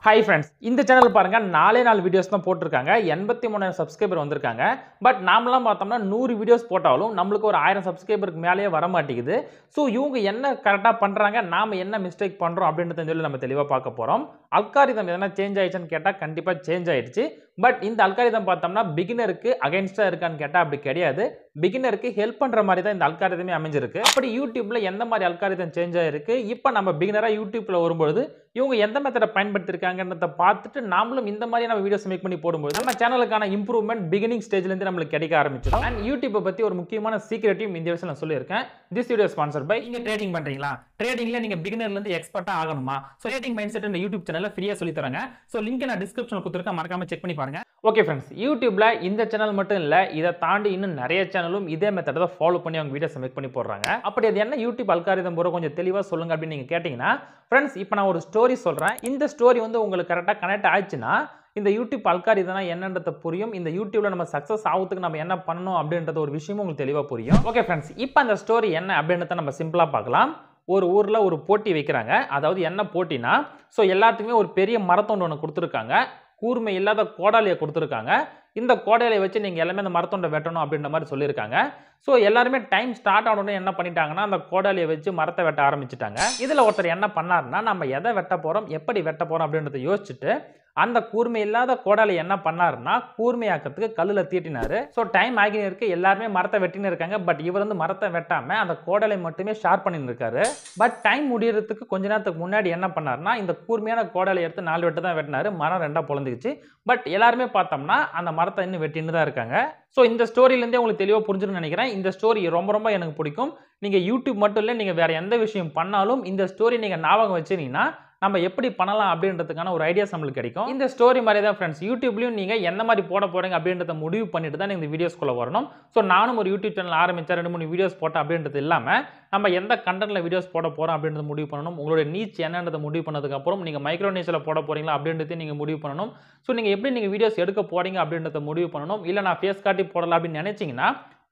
Hi friends, இந்த channel பாருங்க 4 videos தான் போட்டுருக்காங்க. 83,000 சப்ஸ்கிரைபர் வந்திருக்காங்க. பட் நாமலாம் பார்த்தோம்னா 100 வீடியோஸ் போட்டாலும் நம்மளுக்கு ஒரு 1000 சப்ஸ்கிரைபருக்கு மேலேயே வர மாட்டேங்குது. ஸோ இவங்க என்ன கரெக்டாக பண்ணுறாங்க, நாம என்ன மிஸ்டேக் பண்ணுறோம் அப்படின்றத சொல்லி நம்ம தெளிவாக பார்க்க போகிறோம். அல்காரிதம் எதனா சேஞ்ச் ஆயிடுச்சுன்னு கேட்டால் கண்டிப்பாக சேஞ்ச் ஆயிடுச்சு. பட் இந்த அல்காரிதம் பார்த்தோம்னா பிகினருக்கு அகைன்ஸ்டாக இருக்கான்னு கேட்டால் அப்படி கிடையாது. பிகினருக்கு ஹெல்ப் பண்ணுற மாதிரி தான் இந்த அல்காரிதமே அமைஞ்சிருக்கு. அப்படி யூடியூப்ல எந்த மாதிரி அல்காரிதம் சேஞ்ச் ஆயிருக்கு, இப்போ நம்ம பிகினராக யூடியூப்ல வரும்பொழுது இவங்க எந்த மெத்தடை பயன்படுத்திருக்காங்கன்றத பார்த்துட்டு நாமளும் இந்த மாதிரி நம்ம வீடியோஸ் மேக் பண்ணி போடும்போது நம்ம சேனலுக்கான இம்ப்ரூவ்மெண்ட் பிகினிங் ஸ்டேஜ்ல இருந்து நம்மளுக்கு கிடைக்க ஆரம்பிச்சிடும். அண்ட் யூடியூப்பை பத்தி ஒரு முக்கியமான சீக்ரெட்டையும் இந்த விஷயம் நான் சொல்லியிருக்கேன். This video sponsor by. நீங்க ட்ரேடிங் பண்றீங்களா? ட்ரேடிங்ல நீங்க பிகினர்ல இருந்து எக்ஸ்பர்ட்டா ஆகணுமா? சோ ட்ரேடிங் மைண்ட் செட் இந்த யூடியூப் சேனல்ல ஃப்ரீயா சொல்லி தராங்க. சோ லிங்க் நான் டிஸ்கிரிப்ஷன்ல கொடுத்திருக்கேன், மறக்காம செக் பண்ணி பாருங்க. ஓகே ஃப்ரெண்ட்ஸ், யூடியூப்ல இந்த சேனல் மட்டும் இல்ல, இதை தாண்டி இன்னும் நிறைய சேனலும் இதே மெத்தடை தான் ஃபாலோ பண்ணி அவங்க வீடியோஸ் மேக் பண்ணி போடுறாங்க. அப்படி அது என்ன யூடியூப் அல்காரிதம் போற கொஞ்சம் தெளிவா சொல்லுங்க அப்படின்னு நீங்க கேட்டீங்கன்னா, ஃப்ரெண்ட்ஸ் இப்போ நான் ஒரு ஸ்டோரி சொல்றேன். இந்த ஸ்டோரி வந்து உங்களுக்கு கரெக்டாக கனெக்ட் ஆயிடுச்சுன்னா இந்த யூடியூப் அல்காரிதம்னா என்னன்றது புரியும். இந்த யூடியூப்ல நம்ம சக்சஸ் ஆகிறதுக்கு நம்ம என்ன பண்ணணும் அப்படின்றது ஒரு விஷயமும் உங்களுக்கு தெளிவா புரியும். ஓகே ஃப்ரெண்ட்ஸ், இப்போ அந்த ஸ்டோரி என்ன அப்படின்றத நம்ம சிம்பிளா பார்க்கலாம். ஒரு ஊர்ல ஒரு போட்டி வைக்கிறாங்க. அதாவது என்ன போட்டினா, ஸோ எல்லாத்துக்குமே ஒரு பெரிய மரத்தொண்டு ஒன்று கொடுத்துருக்காங்க. கூர்மை இல்லாத கோடாலியை கொடுத்துருக்காங்க. இந்த கோடாலியை வச்சு நீங்கள் எல்லாமே அந்த மரத்தொண்டை வெட்டணும் அப்படின்ற மாதிரி சொல்லியிருக்காங்க. ஸோ எல்லாருமே டைம் ஸ்டார்ட் ஆனோடனே என்ன பண்ணிட்டாங்கன்னா, அந்த கோடாலியை வச்சு மரத்தை வெட்ட ஆரம்பிச்சிட்டாங்க. இதில் ஒருத்தர் என்ன பண்ணாருன்னா, நம்ம எதை வெட்ட போகிறோம், எப்படி வெட்ட போகிறோம் அப்படின்றத யோசிச்சுட்டு அந்த கூர்மை இல்லாத கோடாலி என்ன பண்ணாருன்னா, கூர்மையாக்கிறதுக்கு கல்லில் தீட்டினாரு. ஸோ டைம் ஆகினு இருக்கு, எல்லாருமே மரத்தை வெட்டின்னு இருக்காங்க. பட் இவர் வந்து மரத்தை வெட்டாம அந்த கோடாலை மட்டுமே ஷார்ப் பண்ணின்னு இருக்காரு. பட் டைம் முடியறதுக்கு கொஞ்ச நேரத்துக்கு முன்னாடி என்ன பண்ணாருன்னா, இந்த கூர்மையான கோடாலை எடுத்து 4 வெட்டு தான் வெட்டினாரு. மரம் 2 பொழந்துக்குச்சு. பட் எல்லாருமே பார்த்தோம்னா அந்த மரத்தை இன்னும் வெட்டின்னு தான் இருக்காங்க. ஸோ இந்த ஸ்டோரியிலேருந்தே உங்களுக்கு தெளிவாக புரிஞ்சுன்னு நினைக்கிறேன். இந்த ஸ்டோரி ரொம்ப ரொம்ப எனக்கு பிடிக்கும். நீங்கள் யூடியூப் மட்டும் இல்லை, நீங்கள் வேற எந்த விஷயம் பண்ணாலும் இந்த ஸ்டோரி நீங்கள் ஞாபகம் வச்சுனீங்கன்னா நம்ம எப்படி பண்ணலாம் அப்படின்றதுக்கான ஒரு ஐடியாஸ் நம்மளுக்கு கிடைக்கும். இந்த ஸ்டோரி மாதிரி தான் ஃப்ரெண்ட்ஸ் யூடியூப்லயும் நீங்க என்ன மாதிரி போட போறீங்க அப்படின்றத முடிவு பண்ணிட்டு தான் இந்த வீடியோஸ்க்குள்ள வரணும். ஸோ நானும் ஒரு யூடியூப் சேனல் ஆரம்பிச்சா 2-3 வீடியோஸ் போட்டேன் அப்படின்றது இல்லாம நம்ம எந்த கண்டென்ட்ல வீடியோஸ் போட போறோம் அப்படின்றத முடிவு பண்ணணும். உங்களோட நீச் என்னன்றதை முடிவு பண்ணதுக்கு அப்புறம் நீங்க மைக்ரோ நீச்சில் போட போறீங்களா அப்படின்றத நீங்க முடிவு பண்ணணும். ஸோ நீங்க எப்படி நீங்க வீடியோஸ் எடுக்க போறீங்க அப்படின்றத முடிவு பண்ணணும். இல்ல நான் ஃபேஸ் காட்டி போடலாம் அப்படின்னு நினைச்சீங்கன்னா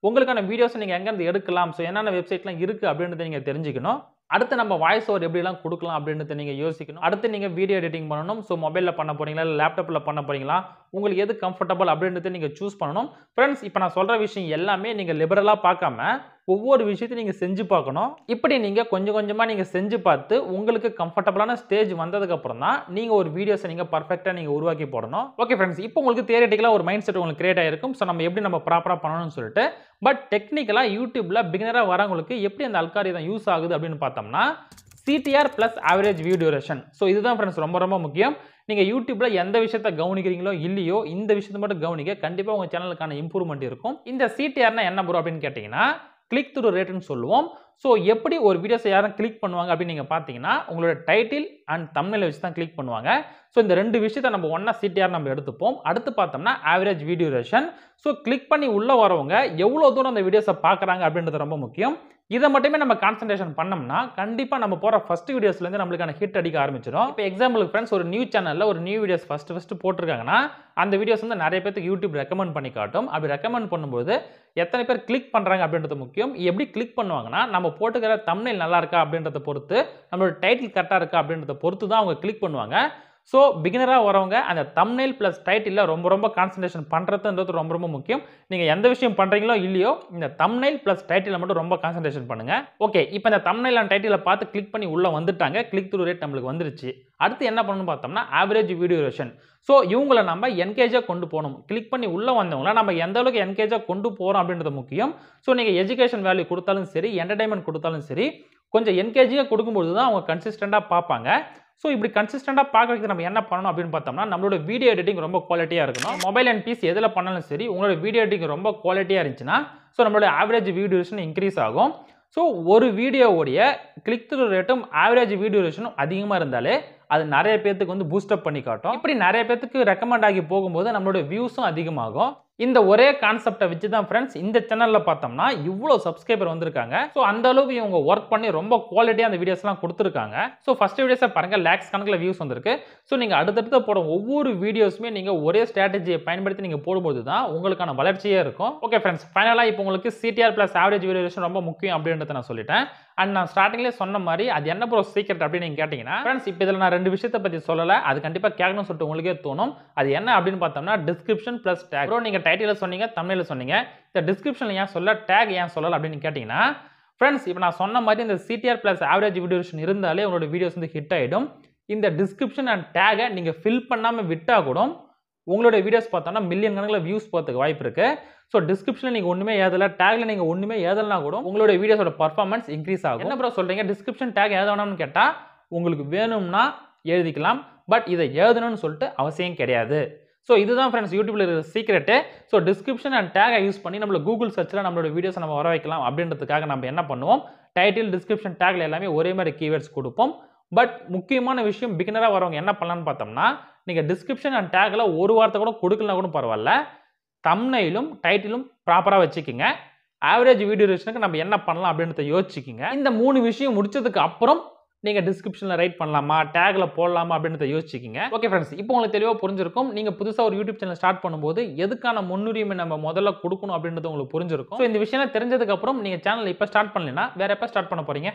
உங்களுக்கான வீடியோஸ் நீங்க எங்க இருந்து எடுக்கலாம், ஸோ என்னென்ன வெப்சைட்லாம் இருக்கு அப்படின்றத நீங்க தெரிஞ்சுக்கணும். அடுத்து நம்ம வாய்ஸ் ஓவர் எப்படிலாம் கொடுக்கலாம் அப்படின்றத நீங்க யோசிக்கணும். அடுத்து நீங்க வீடியோ எடிட்டிங் பண்ணணும். ஸோ மொபைலில் பண்ண போறீங்களா, இல்லை லேப்டாப்பில் பண்ண போறீங்களா, உங்களுக்கு எது கம்ஃபர்டபுள் அப்படின்றத நீங்க சூஸ் பண்ணணும். ஃப்ரெண்ட்ஸ் இப்போ நான் சொல்ற விஷயம் எல்லாமே நீங்க லிபரலாக பார்க்காம ஒவ்வொரு விஷயத்தையும் நீங்க செஞ்சு பார்க்கணும். இப்படி நீங்க கொஞ்சம் கொஞ்சமா நீங்க செஞ்சு பார்த்து உங்களுக்கு கம்ஃபர்டபுளான ஸ்டேஜ் வந்ததுக்கு அப்புறம் தான் நீங்க ஒரு வீடியோஸை நீங்க பர்ஃபெக்ட்டா நீங்க உருவாக்கி போடணும். ஓகே ஃப்ரெண்ட்ஸ், இப்போ உங்களுக்கு தியரிட்டிக்கலா ஒரு மைண்ட் செட் உங்களுக்கு கிரியேட் ஆயிருக்கும். ஸோ நம்ம எப்படி நம்ம ப்ராப்பரா பண்ணணும்னு சொல்லிட்டு. பட் டெக்னிக்கலா யூடியூப்ல பிகினரா வரவங்களுக்கு எப்படி அந்த அல்காரிதம் யூஸ் ஆகுது அப்படின்னு பார்த்தோம்னா, CTR plus average view duration. So இதுதான் ஃப்ரெண்ட்ஸ் ரொம்ப ரொம்ப முக்கியம். நீங்க யூடியூப்ல எந்த விஷயத்தை கவனிக்கிறீங்களோ இல்லையோ இந்த விஷயத்தை மட்டும் கவனிக்க, கண்டிப்பா உங்க சேனலுக்கான இம்ப்ரூவ்மெண்ட் இருக்கும். இந்த சிடிஆர்னா என்ன ப்ரோ அப்படின்னு கேட்டீங்கன்னா, கிளிக் த்ரூ ரேட்னு சொல்லுவோம். ஸோ எப்படி ஒரு வீடியோஸை யாரும் கிளிக் பண்ணுவாங்க அப்படின்னு நீங்கள் பார்த்தீங்கன்னா, உங்களோட டைட்டில் அண்ட் தம்ப்நெயில் வச்சு தான் கிளிக் பண்ணுவாங்க. ஸோ இந்த 2 விஷயத்தை நம்ம ஒன்றா சிடிஆர் நம்ம எடுத்துப்போம். அடுத்து பார்த்தோம்னா average video duration. So click பண்ணி உள்ளே வரவங்க எவ்வளோ தூரம் அந்த வீடியோஸை பார்க்குறாங்க அப்படின்றது ரொம்ப முக்கியம். இதை மட்டுமே நம்ம கான்சன்ட்ரேஷன் பண்ணோம்னா கண்டிப்பாக நம்ம போகிற ஃபர்ஸ்ட் வீடியோஸ்லேருந்து நம்மளுக்கான ஹிட் அடிக்க ஆரம்பிச்சிடும். இப்போ எக்ஸாம்பிளுக்கு ஃப்ரெண்ட்ஸ் ஒரு நியூ சேனலில் ஒரு நியூ வீடியோஸ் ஃபர்ஸ்ட் போட்டிருக்காங்கன்னா அந்த வீடியோஸ் வந்து நிறைய பேருக்கு யூடியூப் ரெக்கமெண்ட் பண்ணி காட்டும். அப்படி ரெக்கமெண்ட் பண்ணும்போது எத்தனை பேர் கிளிக் பண்ணுறாங்க அப்படின்றது முக்கியம். எப்படி கிளிக் பண்ணுவாங்கன்னா, நம்ம போட்டுக்கிற தம்ப்நெயில் நல்லா இருக்கா அப்படின்றத பொறுத்து, நம்மளோட டைட்டில் கரெக்டாக இருக்கா அப்படின்றத பொறுத்து தான் அவங்க கிளிக் பண்ணுவாங்க. ஸோ பிகினராக வரவங்க அந்த தம்ப்நெயில் ப்ளஸ் டைட்டிலில் ரொம்ப ரொம்ப கான்சன்ட்ரேஷன் பண்ணுறதுன்றது ரொம்ப ரொம்ப முக்கியம். நீங்கள் எந்த விஷயம் பண்ணுறீங்களோ இல்லையோ இந்த தம்ப்நெயில் ப்ளஸ் டைட்டிலில் மட்டும் ரொம்ப கான்சன்ட்ரேஷன் பண்ணுங்கள். ஓகே, இப்போ இந்த தம்ப்நெயில் அண்ட் டைட்டிலை பார்த்து கிளிக் பண்ணி உள்ளே வந்துட்டாங்க. கிளிக் த்ரூ ரேட் நம்மளுக்கு வந்துருச்சு. அடுத்து என்ன பண்ணணும்னு பார்த்தோம்னா ஆவரேஜ் வீடியோ டியூரேஷன். ஸோ இவங்களை நம்ம என்கேஜாக கொண்டு போகணும். கிளிக் பண்ணி உள்ளே வந்தவங்கள நம்ம எந்த அளவுக்கு என்கேஜாக கொண்டு போகிறோம் அப்படின்றது முக்கியம். ஸோ நீங்கள் எஜுகேஷன் வேல்யூ கொடுத்தாலும் சரி, என்டர்டைன்மெண்ட் கொடுத்தாலும் சரி, கொஞ்சம் என்கேஜிங்காக கொடுக்கும்போது தான் அவங்க கன்சிஸ்டண்டாக பார்ப்பாங்க. ஸோ இப்படி கன்சிஸ்டண்டாக பார்க்கறதுக்கு நம்ம என்ன பண்ணணும் அப்படின்னு பார்த்தோம்னா, நம்மளோட வீடியோ எடிட்டிங் ரொம்ப குவாலிட்டியாக இருக்கணும். மொபைல் அண்ட் பிசி எதில் பண்ணாலும் சரி, உங்களோட வீடியோ எடிட்டிங் ரொம்ப குவாலிட்டியாக இருந்துச்சுன்னா ஸோ நம்மளோட ஆவரேஜ் வீடியோ டியூரேஷன் இன்க்ரீஸ் ஆகும். ஸோ ஒரு வீடியோவுடைய கிளிக் த்ரூ ரேட்டும் ஆவரேஜ் வீடியோ டியூரேஷனும் அதிகமாக இருந்தாலே அது நிறைய பேருக்கு வந்து பூஸ்டப் பண்ணி காட்டும். இப்படி நிறைய பேருக்கு ரெக்கமெண்ட் ஆகி போகும்போது நம்மளோட வியூஸும் அதிகமாகும். இந்த ஒரே கான்செப்டை வச்சு தான் ஃப்ரெண்ட்ஸ் இந்த சேனலில் பார்த்தோம்னா இவ்வளோ சப்ஸ்கிரைபர் வந்திருக்காங்க. ஸோ அந்த அளவுக்கு இவங்க ஒர்க் பண்ணி ரொம்ப குவாலிட்டியாக அந்த வீடியோஸ்லாம் கொடுத்துருக்காங்க. ஸோ ஃபர்ஸ்ட் வீடியோஸை பாருங்கள், லேக்ஸ் கணக்கில் வியூஸ் வந்திருக்கு. ஸோ நீங்கள் அடுத்தடுத்து போடும் ஒவ்வொரு வீடியோஸுமே நீங்கள் ஒரே ஸ்ட்ராட்டஜியை பயன்படுத்தி நீங்கள் போடும்போது தான் உங்களுக்கான வளர்ச்சியே இருக்கும். ஓகே ஃப்ரெண்ட்ஸ், ஃபைனலாக இப்போ உங்களுக்கு CTR plus average video duration ரொம்ப முக்கியம் அப்படின்றத நான் சொல்லிட்டேன். அண்ட் நான் ஸ்டார்டிங்லேயே சொன்ன மாதிரி அது என்ன ப்ரோ சீக்ரெட் அப்படின்னு நீங்கள் கேட்டிங்கன்னா ஃப்ரெண்ட்ஸ் இப்போ இதில் நான் 2 விஷயத்தை பற்றி சொல்லலை, அது கண்டிப்பாக கேட்கணும்னு சொல்லிட்டு உங்களுக்கே தோணும். அது என்ன அப்படின்னு பார்த்தோம்னா டிஸ்கிரிப்ஷன் ப்ளஸ் டேக். ப்ரோ நீங்கள் டைட்டில் சொன்னீங்க, தமிழில் சொன்னீங்க, இந்த டிஸ்கிரிப்ஷனில் ஏன் சொல்ல, டேக் ஏன் சொல்லலை அப்படின்னு கேட்டிங்கன்னா ஃப்ரெண்ட்ஸ் இப்போ நான் சொன்ன மாதிரி இந்த CTR plus average video duration இருந்தாலே உங்களோட வீடியோஸ் வந்து ஹிட் ஆகிடும். இந்த டிஸ்கிரிப்ஷன் அண்ட் டேகை நீங்கள் ஃபில் பண்ணாமல் விட்டால் கூட உங்களுடைய வீடியோஸ் பார்த்தோம்னா மில்லியன் கணக்கில் வியூஸ் போகிறதுக்கு வாய்ப்பு இருக்குது. ஸோ டிஸ்கிரிப்ஷனில் நீங்கள் ஒன்றுமே ஏதலை, டேகில் நீங்கள் ஒன்றுமே ஏதலைனா கூட உங்களுடைய வீடியோஸோட பர்ஃபார்மன்ஸ் இன்க்ரீஸ் ஆகும். என்ன ப்ரோ சொல்கிறீங்க டிஸ்கிரிப்ஷன் டேக் ஏத வேணும்னு கேட்டால் உங்களுக்கு வேணும்னா எழுதிக்கலாம், பட் இதை எழுதணும்னு சொல்லிட்டு அவசியம் கிடையாது. ஸோ இதுதான் ஃப்ரெண்ட்ஸ் யூடியூப்ல இருக்கிற சீக்ரெட்டு. ஸோ டிஸ்கிரிப்ஷன் அண்ட் டேகை யூஸ் பண்ணி நம்மள கூகுள் சர்ச்சில் நம்மளோட வீடியோஸை நம்ம வர வைக்கலாம் அப்படின்றதுக்காக நம்ம என்ன பண்ணுவோம், டைட்டில் டிஸ்கிரிப்ஷன் டேக்ல எல்லாமே ஒரே மாதிரி கீவேர்ட்ஸ் கொடுப்போம். பட் முக்கியமான விஷயம் பிகினராக வரவங்க என்ன பண்ணலான்னு பார்த்தோம்னா நீங்கள் டிஸ்கிரிப்ஷன் அண்ட் டேக்ல ஒரு வார்த்தை கூட கொடுக்கலாம் கூட பரவாயில்ல, தம்ப்நெயிலும் டைட்டிலும் ப்ராப்பராக வச்சுக்கோங்க. ஆவரேஜ் வீடியோ டியூரேஷனுக்கு நம்ம என்ன பண்ணலாம் அப்படின்றத யோசிச்சுக்கிங்க. இந்த 3 விஷயம் முடிச்சதுக்கு அப்புறம் நீங்கள் டிஸ்கிரிப்ஷனில் ரைட் பண்ணலாமா, டேக்ல போடலாமா அப்படின்றத யோசிச்சுக்கிங்க. ஓகே ஃப்ரெண்ட்ஸ், இப்போ உங்களுக்கு தெளிவாக புரிஞ்சிருக்கும். நீங்கள் புதுசாக ஒரு யூடியூப் சேனல் ஸ்டார்ட் பண்ணும்போது எதுக்கான முன்னுரிமை நம்ம முதல்ல கொடுக்கணும் அப்படின்றது உங்களுக்கு புரிஞ்சிருக்கும். ஸோ இந்த விஷயம் தெரிஞ்சதுக்கு அப்புறம் நீங்கள் சேனல் இப்போ ஸ்டார்ட் பண்ணலைன்னா வேற எப்போ ஸ்டார்ட் பண்ண போறீங்க?